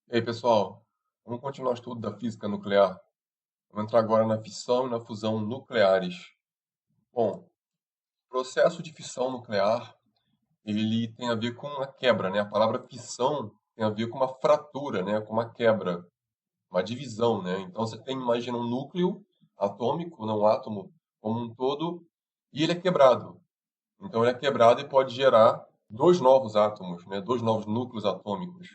E aí, pessoal, vamos continuar o estudo da física nuclear. Vamos entrar agora na fissão e na fusão nucleares. Bom, o processo de fissão nuclear, ele tem a ver com a quebra, né? A palavra fissão tem a ver com uma fratura, né? Com uma quebra, uma divisão, né? Então você tem, imagina um núcleo atômico, não um átomo como um todo, e ele é quebrado. Então ele é quebrado e pode gerar dois novos átomos, né? Dois novos núcleos atômicos.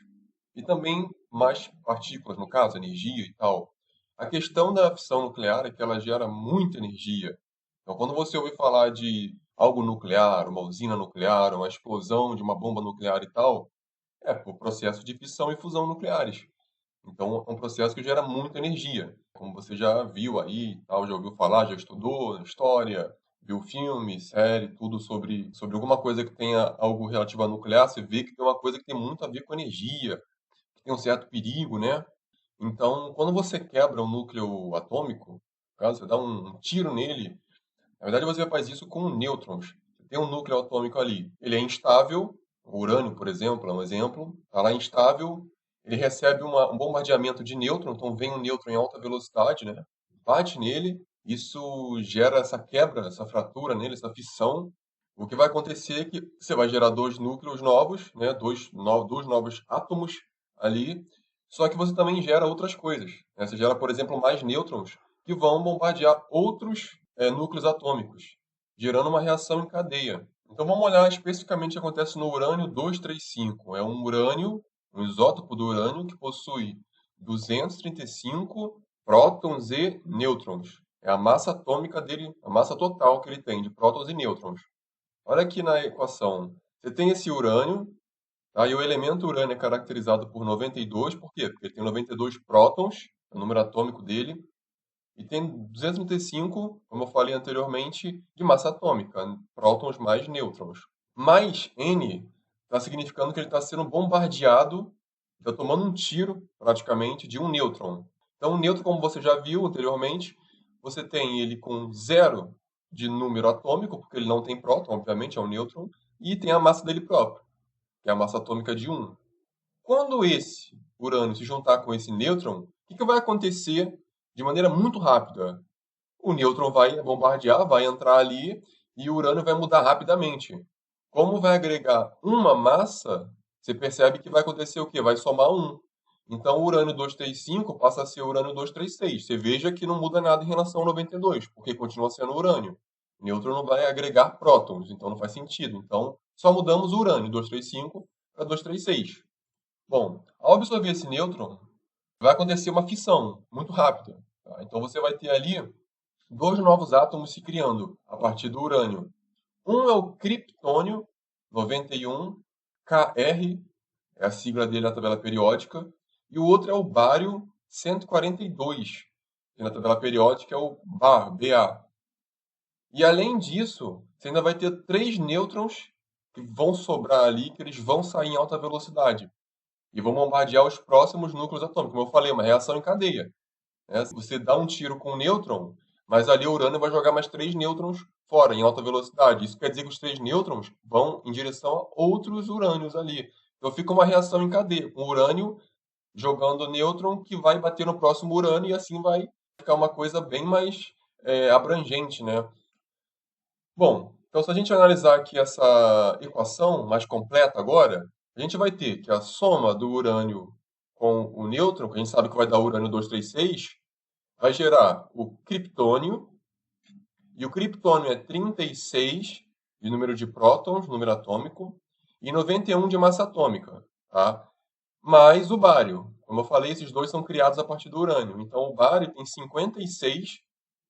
E também mais partículas, no caso, energia e tal. A questão da fissão nuclear é que ela gera muita energia. Então, quando você ouvir falar de algo nuclear, uma usina nuclear, uma explosão de uma bomba nuclear e tal, é por processo de fissão e fusão nucleares. Então, é um processo que gera muita energia. Como você já viu aí, e tal, já ouviu falar, já estudou história, viu filme, série, tudo sobre alguma coisa que tenha algo relativo a nuclear, você vê que tem uma coisa que tem muito a ver com energia, que tem um certo perigo, né? Então, quando você quebra um núcleo atômico, no caso, você dá um tiro nele, na verdade você faz isso com nêutrons. Você tem um núcleo atômico ali, ele é instável, o urânio, por exemplo, é um exemplo, está lá instável, ele recebe um bombardeamento de nêutron, então vem um nêutron em alta velocidade, né? Bate nele, isso gera essa quebra, essa fratura nele, essa fissão. O que vai acontecer é que você vai gerar dois núcleos novos, né? Dois novos átomos ali, só que você também gera outras coisas, né? Você gera, por exemplo, mais nêutrons que vão bombardear outros núcleos atômicos, gerando uma reação em cadeia. Então vamos olhar especificamente o que acontece no urânio 235. É um urânio, um isótopo do urânio que possui 235 prótons e nêutrons. É a massa atômica dele, a massa total que ele tem de prótons e nêutrons. Olha aqui na equação. Você tem esse urânio, tá? E o elemento urânio é caracterizado por 92. Por quê? Porque ele tem 92 prótons, é o número atômico dele, e tem 235, como eu falei anteriormente, de massa atômica, prótons mais nêutrons. Mais N está significando que ele está sendo bombardeado, está tomando um tiro, praticamente, de um nêutron. Então, o nêutron, como você já viu anteriormente, você tem ele com zero de número atômico, porque ele não tem próton, obviamente, é um nêutron, e tem a massa dele próprio, que é a massa atômica de um. Quando esse urânio se juntar com esse nêutron, o que vai acontecer de maneira muito rápida? O nêutron vai bombardear, vai entrar ali e o urânio vai mudar rapidamente. Como vai agregar uma massa, você percebe que vai acontecer o quê? Vai somar um. Então, o urânio 235 passa a ser o urânio 236. Você veja que não muda nada em relação ao 92, porque continua sendo urânio. O nêutron não vai agregar prótons, então não faz sentido. Então, só mudamos o urânio 235 para 236. Bom, ao absorver esse nêutron, vai acontecer uma fissão muito rápida. Tá? Então você vai ter ali dois novos átomos se criando a partir do urânio. Um é o criptônio 91 Kr, é a sigla dele na tabela periódica, e o outro é o bário 142, que na tabela periódica é o Ba. E além disso, você ainda vai ter três nêutrons que vão sobrar ali, que eles vão sair em alta velocidade e vão bombardear os próximos núcleos atômicos. Como eu falei, uma reação em cadeia, né? Você dá um tiro com um nêutron, mas ali o urânio vai jogar mais três nêutrons fora, em alta velocidade. Isso quer dizer que os três nêutrons vão em direção a outros urânios ali. Então fica uma reação em cadeia, com o urânio jogando nêutron que vai bater no próximo urânio e assim vai ficar uma coisa bem mais abrangente, né? Bom, então se a gente analisar aqui essa equação mais completa agora, a gente vai ter que a soma do urânio com o nêutron, que a gente sabe que vai dar urânio 236, vai gerar o criptônio, e o criptônio é 36 de número de prótons, número atômico, e 91 de massa atômica, tá? Mais o bário. Como eu falei, esses dois são criados a partir do urânio. Então, o bário tem 56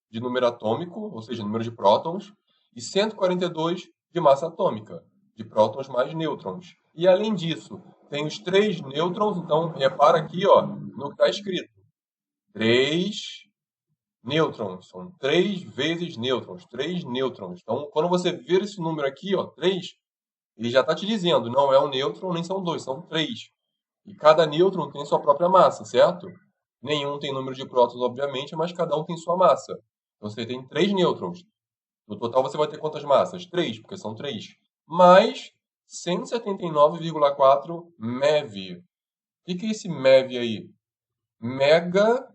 de número atômico, ou seja, número de prótons, e 142 de massa atômica, de prótons mais nêutrons. E além disso, tem os três nêutrons, então repara aqui, ó, no que está escrito. Três nêutrons, são três vezes nêutrons, três nêutrons. Então, quando você ver esse número aqui, ó, três, ele já está te dizendo, não é um nêutron, nem são dois, são três. E cada nêutron tem sua própria massa, certo? Nenhum tem número de prótons, obviamente, mas cada um tem sua massa. Então você tem três nêutrons. No total você vai ter quantas massas? Três, porque são três. Mais 179,4 MeV. O que é esse MeV aí? Mega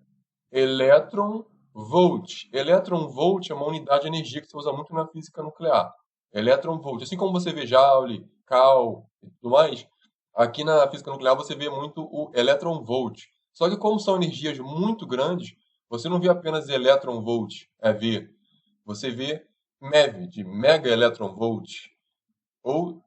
Electron Volt. Electron Volt é uma unidade de energia que se usa muito na física nuclear. Electron Volt. Assim como você vê Joule, Cal e tudo mais, aqui na física nuclear você vê muito o Electron Volt. Só que como são energias muito grandes, você não vê apenas Electron Volt, é V. Você vê MeV, de Mega Electron Volt, ou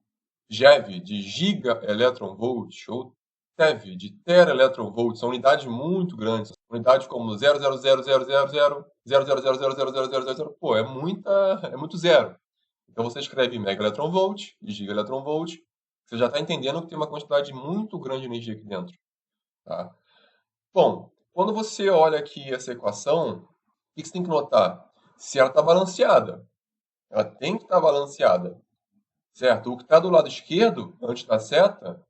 GeV, de Giga Electron Volt, ou TeV, de Tera Electron Volt. São unidades muito grandes. Unidades como 0,000000000000000. Pô, é muito zero. Então você escreve Mega Electron Volt e Giga Electron Volt. Você já está entendendo que tem uma quantidade muito grande de energia aqui dentro. Tá? Bom, quando você olha aqui essa equação, o que você tem que notar? Se ela está balanceada. Ela tem que estar balanceada. Certo? O que está do lado esquerdo, antes da seta,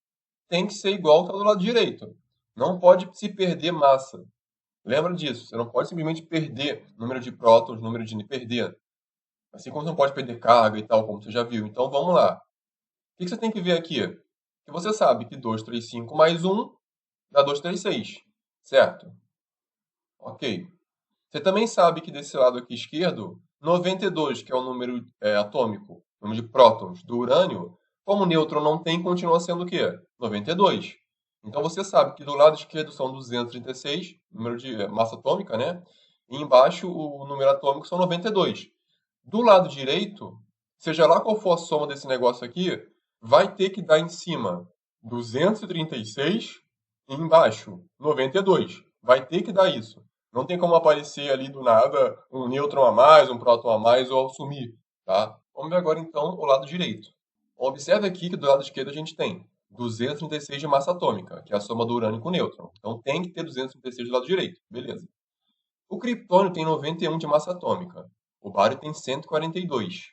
tem que ser igual ao que está do lado direito. Não pode se perder massa. Lembra disso. Você não pode simplesmente perder número de prótons, número de perder. Assim como você não pode perder carga e tal, como você já viu. Então vamos lá. O que você tem que ver aqui? Que você sabe que 235 mais 1 dá 236. Certo? Ok. Você também sabe que desse lado aqui esquerdo, 92, que é o número atômico, número de prótons do urânio, como o nêutron não tem, continua sendo o quê? 92. Então você sabe que do lado esquerdo são 236, número de massa atômica, né? E embaixo o número atômico são 92. Do lado direito, seja lá qual for a soma desse negócio aqui, vai ter que dar em cima 236 e embaixo 92. Vai ter que dar isso. Não tem como aparecer ali do nada um nêutron a mais, um próton a mais ou sumir, tá? Vamos ver agora então o lado direito. Observe aqui que do lado esquerdo a gente tem 236 de massa atômica, que é a soma do urânio com o nêutron. Então tem que ter 236 do lado direito, beleza. O criptônio tem 91 de massa atômica. O bário tem 142.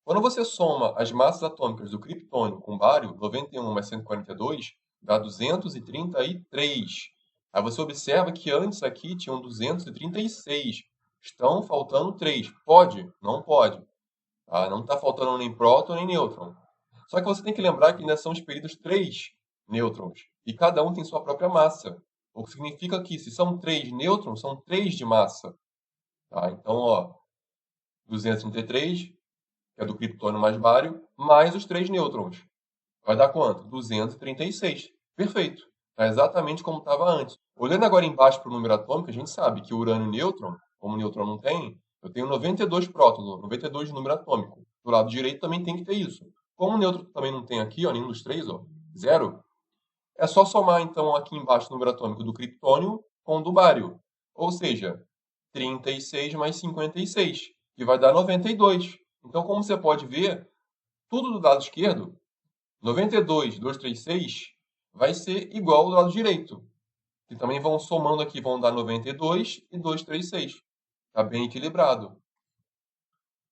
Quando você soma as massas atômicas do criptônio com bário, 91 mais 142, dá 233. Aí você observa que antes aqui tinham 236. Estão faltando 3. Pode? Não pode. Tá? Não está faltando nem próton nem nêutron. Só que você tem que lembrar que ainda são expelidos 3 nêutrons. E cada um tem sua própria massa. O que significa que se são 3 nêutrons, são 3 de massa. Tá? Então, ó, 233, que é do criptônio mais bário, mais os 3 nêutrons. Vai dar quanto? 236. Perfeito. Está exatamente como estava antes. Olhando agora embaixo para o número atômico, a gente sabe que o urânio e o nêutron, como o nêutron não tem, eu tenho 92 prótons, 92 de número atômico. Do lado direito também tem que ter isso. Como o nêutron também não tem aqui, ó, nenhum dos três, ó, zero, é só somar então aqui embaixo o número atômico do criptônio com o do bário. Ou seja, 36 mais 56, que vai dar 92. Então, como você pode ver, tudo do lado esquerdo, 92, 236, vai ser igual ao do lado direito. Que também vão somando aqui, vão dar 92 e 236. Está bem equilibrado.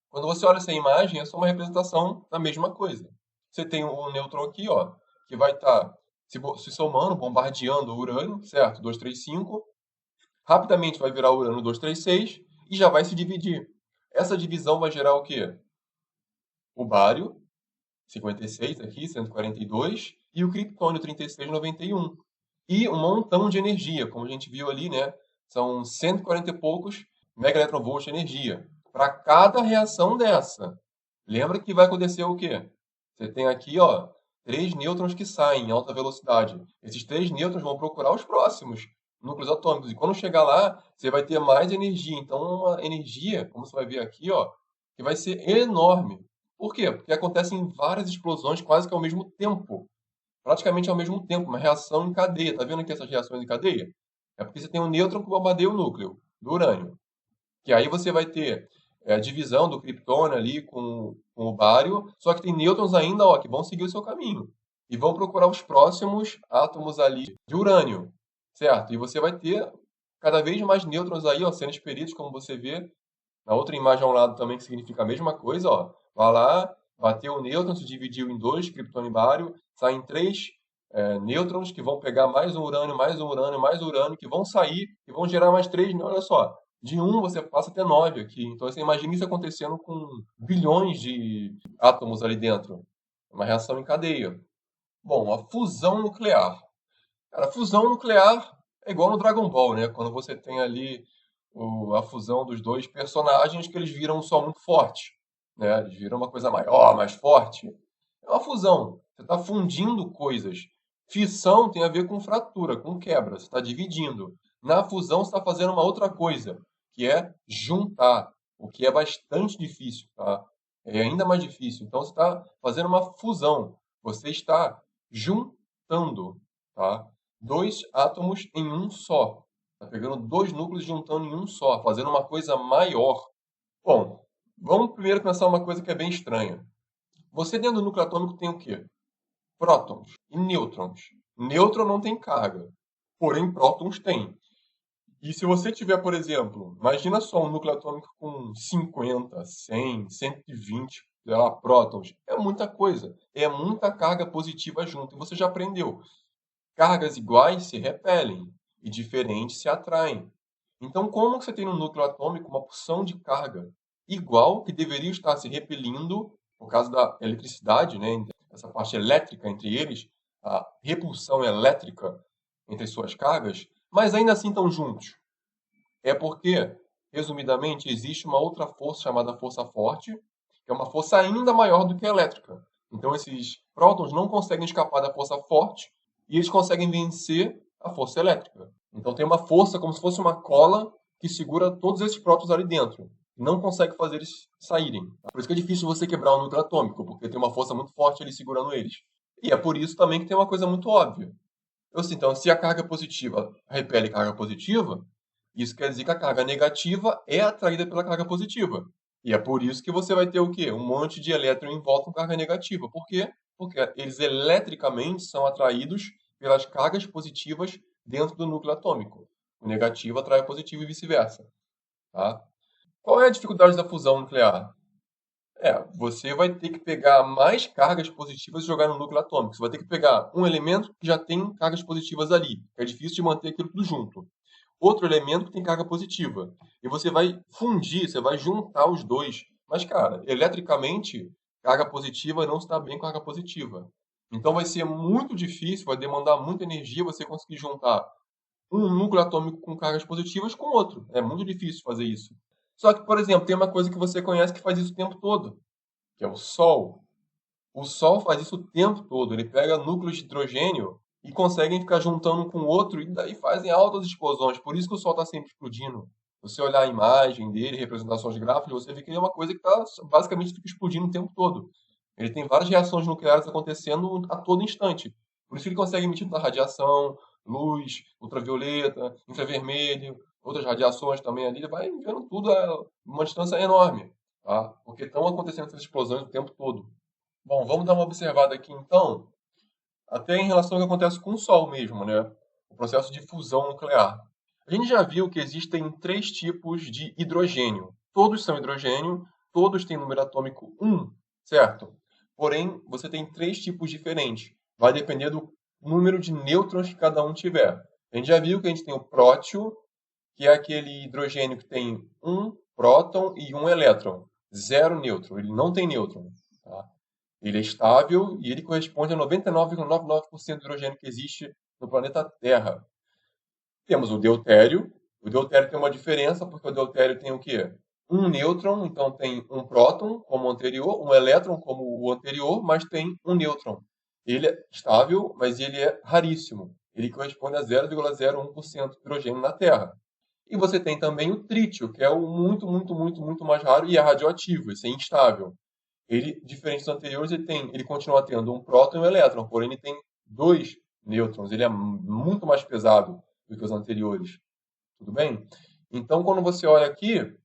Quando você olha essa imagem, é só uma representação da mesma coisa. Você tem o nêutron aqui, ó, que vai estar se somando, bombardeando o urânio, certo? 235. Rapidamente vai virar urânio 236 e já vai se dividir. Essa divisão vai gerar o quê? O bário, 56 aqui, 142, e o criptônio, 36, 91. E um montão de energia, como a gente viu ali, né? São 140 e poucos megaelectronvolts de energia. Para cada reação dessa. Lembra que vai acontecer o quê? Você tem aqui, ó, 3 nêutrons que saem em alta velocidade. Esses 3 nêutrons vão procurar os próximos núcleos atômicos. E quando chegar lá, você vai ter mais energia. Então, uma energia, como você vai ver aqui, ó, que vai ser enorme. Por quê? Porque acontecem várias explosões quase que ao mesmo tempo. Praticamente ao mesmo tempo, uma reação em cadeia. Tá vendo aqui essas reações em cadeia? É porque você tem um nêutron que bombardeia o núcleo do urânio. Que aí você vai ter a divisão do criptônio ali com o bário, só que tem nêutrons ainda, ó, que vão seguir o seu caminho. E vão procurar os próximos átomos ali de urânio, certo? E você vai ter cada vez mais nêutrons aí, ó, sendo expelidos, como você vê na outra imagem ao lado também, que significa a mesma coisa, ó. Vai lá, bateu o nêutron, se dividiu em 2, criptônio e bário, saem 3 nêutrons que vão pegar mais um urânio, mais um urânio, mais um urânio, que vão sair e vão gerar mais 3, olha só. De 1 você passa a ter 9 aqui. Então você imagina isso acontecendo com bilhões de átomos ali dentro. Uma reação em cadeia. Bom, a fusão nuclear. Cara, a fusão nuclear é igual no Dragon Ball, né? Quando você tem ali a fusão dos dois personagens que eles viram um só muito forte, né? Eles viram uma coisa maior, mais forte. É uma fusão. Você está fundindo coisas. Fissão tem a ver com fratura, com quebra. Você está dividindo. Na fusão, você está fazendo uma outra coisa, que é juntar, o que é bastante difícil, tá? É ainda mais difícil. Então, você está fazendo uma fusão. Você está juntando, tá? Dois átomos em um só. Está pegando dois núcleos e juntando em um só, fazendo uma coisa maior. Bom, vamos primeiro pensar uma coisa que é bem estranha. Você dentro do núcleo atômico tem o quê? Prótons e nêutrons. Nêutron não tem carga, porém prótons têm. E se você tiver, por exemplo, imagina só um núcleo atômico com 50, 100, 120, sei lá, prótons. É muita coisa. É muita carga positiva junto. E você já aprendeu. Cargas iguais se repelem e diferentes se atraem. Então, como que você tem no núcleo atômico uma porção de carga igual que deveria estar se repelindo por causa da eletricidade, né, essa parte elétrica entre eles, a repulsão elétrica entre suas cargas, mas ainda assim estão juntos? É porque, resumidamente, existe uma outra força chamada força forte, que é uma força ainda maior do que a elétrica. Então, esses prótons não conseguem escapar da força forte e eles conseguem vencer a força elétrica. Então, tem uma força como se fosse uma cola que segura todos esses prótons ali dentro. Não consegue fazer eles saírem. Por isso que é difícil você quebrar um núcleo atômico, porque tem uma força muito forte ali segurando eles. E é por isso também que tem uma coisa muito óbvia. Então, se a carga positiva repele carga positiva, isso quer dizer que a carga negativa é atraída pela carga positiva. E é por isso que você vai ter o quê? Um monte de elétron em volta com carga negativa. Por quê? Porque eles eletricamente são atraídos pelas cargas positivas dentro do núcleo atômico. O negativo atrai o positivo e vice-versa. Tá? Qual é a dificuldade da fusão nuclear? Você vai ter que pegar mais cargas positivas e jogar no núcleo atômico. Você vai ter que pegar um elemento que já tem cargas positivas ali. É difícil de manter aquilo tudo junto. Outro elemento que tem carga positiva. E você vai fundir, você vai juntar os dois. Mas, cara, eletricamente, carga positiva não está bem com carga positiva. Então vai ser muito difícil, vai demandar muita energia você conseguir juntar um núcleo atômico com cargas positivas com outro. É muito difícil fazer isso. Só que, por exemplo, tem uma coisa que você conhece que faz isso o tempo todo, que é o Sol. O Sol faz isso o tempo todo. Ele pega núcleos de hidrogênio e conseguem ficar juntando um com o outro e daí fazem altas explosões. Por isso que o Sol está sempre explodindo. Você olhar a imagem dele, representações gráficas, você vê que ele é uma coisa que basicamente fica explodindo o tempo todo. Ele tem várias reações nucleares acontecendo a todo instante. Por isso que ele consegue emitir tanta radiação, luz, ultravioleta, infravermelho, outras radiações também ali. Ele vai enviando tudo a uma distância enorme, tá? Porque estão acontecendo essas explosões o tempo todo. Bom, vamos dar uma observada aqui então, até em relação ao que acontece com o Sol mesmo, né? O processo de fusão nuclear. A gente já viu que existem três tipos de hidrogênio. Todos são hidrogênio, todos têm número atômico 1, certo? Porém, você tem três tipos diferentes. Vai depender do número de nêutrons que cada um tiver. A gente já viu que a gente tem o prótio, que é aquele hidrogênio que tem um próton e um elétron. Zero nêutron, ele não tem nêutron. Tá? Ele é estável e ele corresponde a 99,99% do hidrogênio que existe no planeta Terra. Temos o deutério. O deutério tem uma diferença, porque o deutério tem o quê? Um nêutron, então tem um próton, como o anterior, um elétron, como o anterior, mas tem um nêutron. Ele é estável, mas ele é raríssimo. Ele corresponde a 0,01% do hidrogênio na Terra. E você tem também o trítio, que é o muito, muito, muito, muito mais raro e é radioativo, esse é instável. Ele, diferente dos anteriores, ele continua tendo um próton e um elétron, porém ele tem dois nêutrons. Ele é muito mais pesado do que os anteriores. Tudo bem? Então, quando você olha aqui,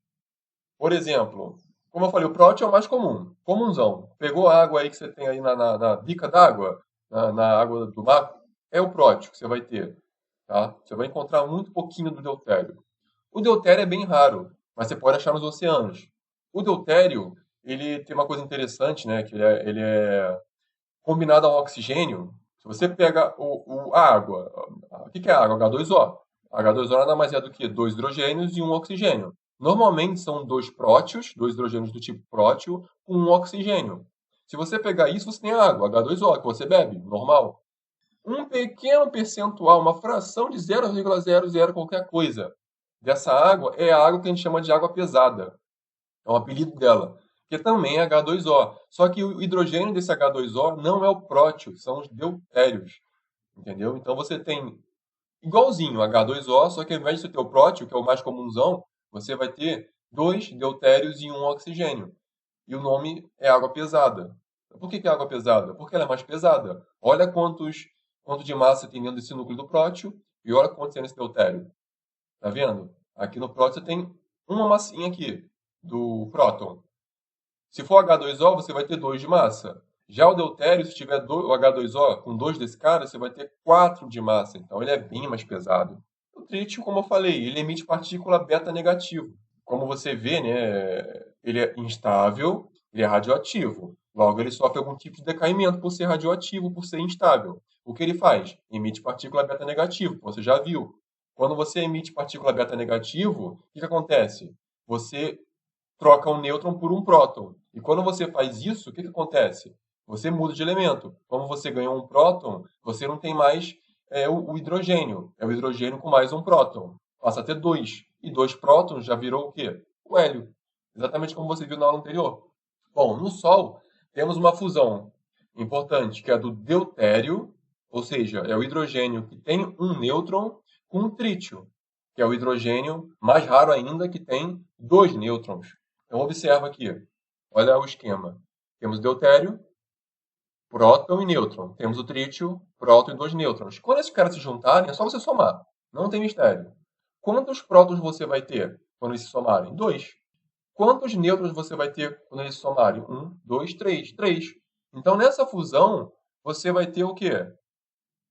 por exemplo, como eu falei, o próton é o mais comum, comunzão. Pegou a água aí que você tem aí na bica d'água, na água do mar, é o próton que você vai ter. Tá? Você vai encontrar muito pouquinho do deutério. O deutério é bem raro, mas você pode achar nos oceanos. O deutério, ele tem uma coisa interessante, né? Que ele é combinado ao oxigênio. Se você pega a água, o que é a água? H2O. H2O nada mais é do que dois hidrogênios e um oxigênio. Normalmente são dois prótios, dois hidrogênios do tipo prótio, com um oxigênio. Se você pegar isso, você tem a água, H2O, que você bebe, normal. um pequeno percentual, uma fração de 0,00 qualquer coisa dessa água é a água que a gente chama de água pesada. É o apelido dela, que também é H2O. Só que o hidrogênio desse H2O não é o prótio, são os deutérios. Entendeu? Então você tem igualzinho H2O, só que ao invés de você ter o prótio, que é o mais comunzão, você vai ter 2 deutérios e 1 oxigênio. E o nome é água pesada. Por que é água pesada? Porque ela é mais pesada. Olha quanto de massa tem dentro desse núcleo do prótio e olha quanto tem nesse deutério. Tá vendo? Aqui no prótão você tem uma massinha aqui do próton. Se for H2O, você vai ter 2 de massa. Já o deutério, se tiver o H2O com 2 desse cara, você vai ter 4 de massa. Então ele é bem mais pesado. O trítio, como eu falei, ele emite partícula beta negativo. Como você vê, né, ele é instável, ele é radioativo. Logo, ele sofre algum tipo de decaimento por ser radioativo, por ser instável. O que ele faz? Emite partícula beta negativo, você já viu. Quando você emite partícula beta negativo, o que acontece? Você troca um nêutron por um próton. E quando você faz isso, o que acontece? Você muda de elemento. Como você ganhou um próton, você não tem mais o hidrogênio. É o hidrogênio com mais um próton. Passa a ter 2. E 2 prótons já virou o quê? O hélio. Exatamente como você viu na aula anterior. Bom, no Sol, temos uma fusão importante, que é a do deutério, ou seja, é o hidrogênio que tem um nêutron com um trítio, que é o hidrogênio mais raro ainda, que tem 2 nêutrons. Então, observa aqui. Olha o esquema. Temos deutério, próton e nêutron. Temos o trítio, próton e 2 nêutrons. Quando esses caras se juntarem, é só você somar. Não tem mistério. Quantos prótons você vai ter quando eles se somarem? 2. Quantos nêutrons você vai ter quando eles se somarem? 1, 2, 3. 3. Então, nessa fusão, você vai ter o quê?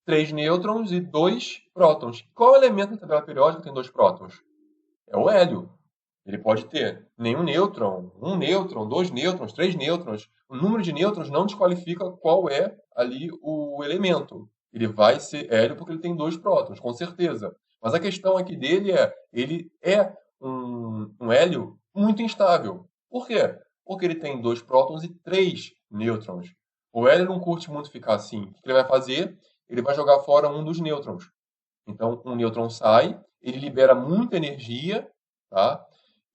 3 nêutrons e 2 prótons. Qual elemento da tabela periódica tem 2 prótons? É o hélio. Ele pode ter nenhum nêutron, um nêutron, 2 nêutrons, 3 nêutrons. O número de nêutrons não desqualifica qual é ali o elemento. Ele vai ser hélio porque ele tem 2 prótons, com certeza. Mas a questão aqui dele é, ele é um hélio muito instável. Por quê? Porque ele tem 2 prótons e 3 nêutrons. O hélio não curte muito ficar assim. O que ele vai fazer? Ele vai jogar fora um dos nêutrons. Então, um nêutron sai, ele libera muita energia, tá?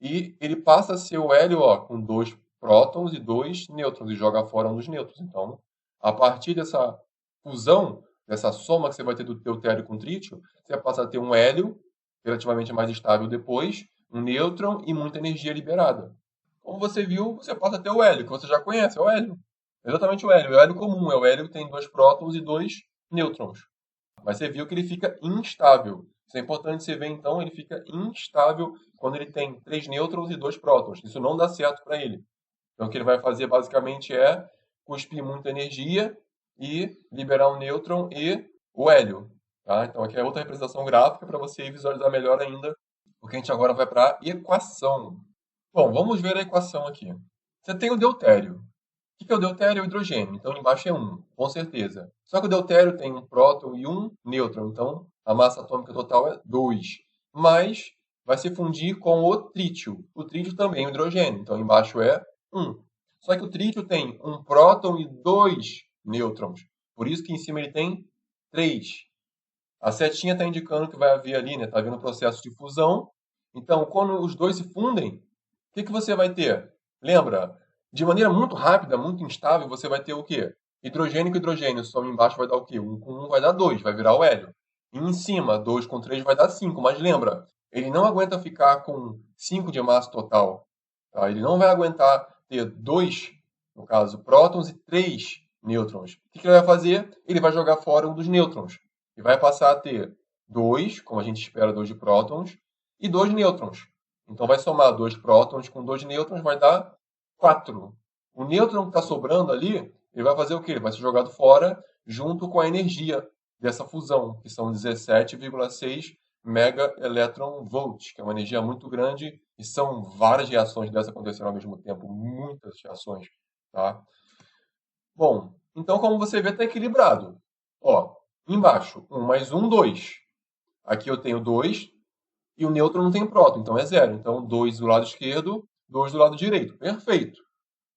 E ele passa a ser o hélio, ó, com 2 prótons e 2 nêutrons, e joga fora um dos nêutrons. Então, a partir dessa fusão, dessa soma que você vai ter do deutério com trítio, você passa a ter um hélio, relativamente mais estável depois, um nêutron e muita energia liberada. Como você viu, você passa a ter o hélio, que você já conhece, é o hélio. Exatamente o hélio. É o hélio comum, é o hélio que tem 2 prótons e 2 nêutrons. Mas você viu que ele fica instável. Isso é importante você ver, então, ele fica instável quando ele tem 3 nêutrons e 2 prótons. Isso não dá certo para ele. Então, o que ele vai fazer, basicamente, é cuspir muita energia e liberar um nêutron e o hélio. Tá? Então, aqui é outra representação gráfica para você visualizar melhor ainda, porque a gente agora vai para a equação. Bom, vamos ver a equação aqui. Você tem o deutério. O que é o deutério? É o hidrogênio. Então, embaixo é 1, com certeza. Só que o deutério tem um próton e um nêutron. Então, a massa atômica total é 2. Mas vai se fundir com o trítio. O trítio também é um hidrogênio. Então, embaixo é 1. Só que o trítio tem um próton e 2 nêutrons. Por isso que em cima ele tem 3. A setinha está indicando que vai haver ali, né? Está havendo um processo de fusão. Então, quando os dois se fundem, o que você vai ter? Lembra? De maneira muito rápida, muito instável, você vai ter o quê? Hidrogênio com hidrogênio. Soma embaixo vai dar o quê? 1 com 1 vai dar 2, vai virar o hélio. E em cima, 2 com 3 vai dar 5. Mas lembra, ele não aguenta ficar com 5 de massa total. Tá? Ele não vai aguentar ter 2, no caso, prótons e 3 nêutrons. O que ele vai fazer? Ele vai jogar fora um dos nêutrons. E vai passar a ter 2, como a gente espera, 2 de prótons, e 2 nêutrons. Então vai somar 2 prótons com 2 nêutrons, vai dar 4. O nêutron que está sobrando ali, ele vai fazer o quê? Ele vai ser jogado fora junto com a energia dessa fusão, que são 17,6 megaelectronvolts, que é uma energia muito grande, e são várias reações dessas acontecendo ao mesmo tempo, muitas reações, tá? Bom, então como você vê, está equilibrado. Ó, embaixo, 1 mais 1, 2. Aqui eu tenho 2, e o nêutron não tem próton, então é 0. Então, 2 do lado esquerdo, 2 do lado direito. Perfeito.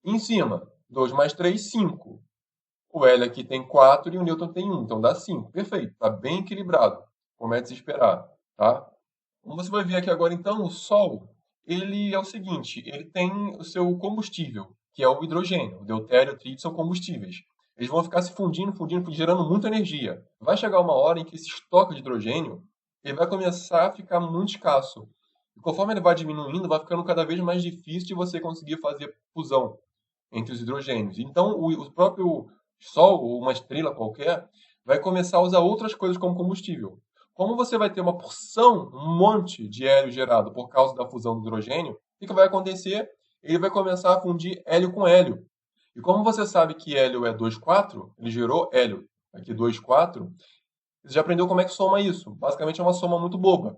Em cima, 2 mais 3, 5. O hélio aqui tem 4 e o nêutron tem 1, então dá 5. Perfeito, está bem equilibrado, como é de se esperar, tá? Como você vai ver aqui agora, então, o Sol, ele é o seguinte, ele tem o seu combustível, que é o hidrogênio. O deutério e o trítio são combustíveis. Eles vão ficar se fundindo, fundindo, gerando muita energia. Vai chegar uma hora em que esse estoque de hidrogênio ele vai começar a ficar muito escasso. E conforme ele vai diminuindo, vai ficando cada vez mais difícil de você conseguir fazer fusão entre os hidrogênios. Então, o próprio Sol, ou uma estrela qualquer, vai começar a usar outras coisas como combustível. Como você vai ter uma porção, um monte de hélio gerado por causa da fusão do hidrogênio, o que vai acontecer? Ele vai começar a fundir hélio com hélio. E como você sabe que hélio é 2,4, ele gerou hélio. Aqui 2,4. Você já aprendeu como é que soma isso. Basicamente é uma soma muito boba.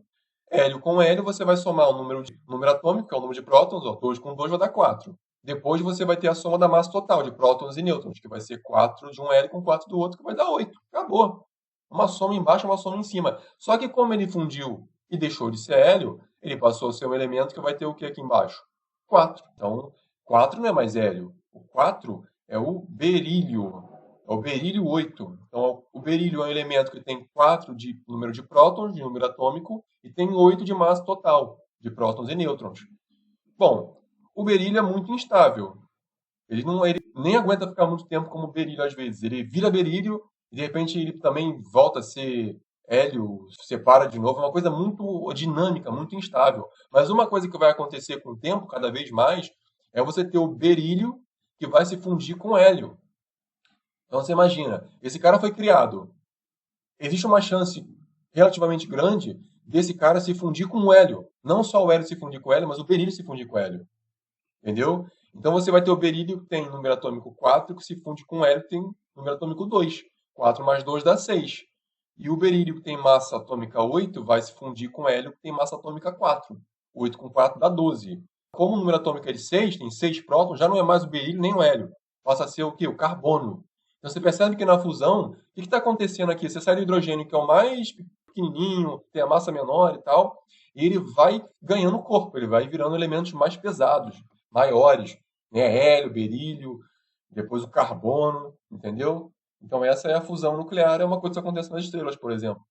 Hélio com hélio, você vai somar o número atômico, que é o número de prótons, ó, 2 com 2 vai dar 4. Depois você vai ter a soma da massa total de prótons e nêutrons, que vai ser 4 de um hélio com 4 do outro, que vai dar 8. Acabou. Uma soma embaixo, uma soma em cima. Só que como ele fundiu e deixou de ser hélio, ele passou a ser um elemento que vai ter o que aqui embaixo? 4. Então, 4 não é mais hélio. O 4 é o berílio. É o berílio 8. Então, o berílio é um elemento que tem 4 de número de prótons, de número atômico, e tem 8 de massa total, de prótons e nêutrons. Bom, o berílio é muito instável. Ele nem aguenta ficar muito tempo como berílio às vezes. Ele vira berílio e de repente ele também volta a ser hélio, se separa de novo. É uma coisa muito dinâmica, muito instável. Mas uma coisa que vai acontecer com o tempo, cada vez mais, é você ter o berílio que vai se fundir com hélio. Então você imagina, esse cara foi criado. Existe uma chance relativamente grande desse cara se fundir com o hélio. Não só o hélio se fundir com o hélio, mas o berílio se fundir com o hélio. Entendeu? Então você vai ter o berílio que tem número atômico 4, que se funde com o hélio que tem número atômico 2. 4 mais 2 dá 6. E o berílio que tem massa atômica 8 vai se fundir com o hélio que tem massa atômica 4. 8 com 4 dá 12. Como o número atômico é de 6, tem 6 prótons, já não é mais o berílio nem o hélio. Passa a ser o quê? O carbono. Então você percebe que na fusão, o que está acontecendo aqui? Você sai do hidrogênio, que é o mais pequenininho, tem a massa menor e tal, e ele vai ganhando corpo, ele vai virando elementos mais pesados, maiores, né? Hélio, berílio, depois o carbono, entendeu? Então essa é a fusão nuclear, é uma coisa que acontece nas estrelas, por exemplo.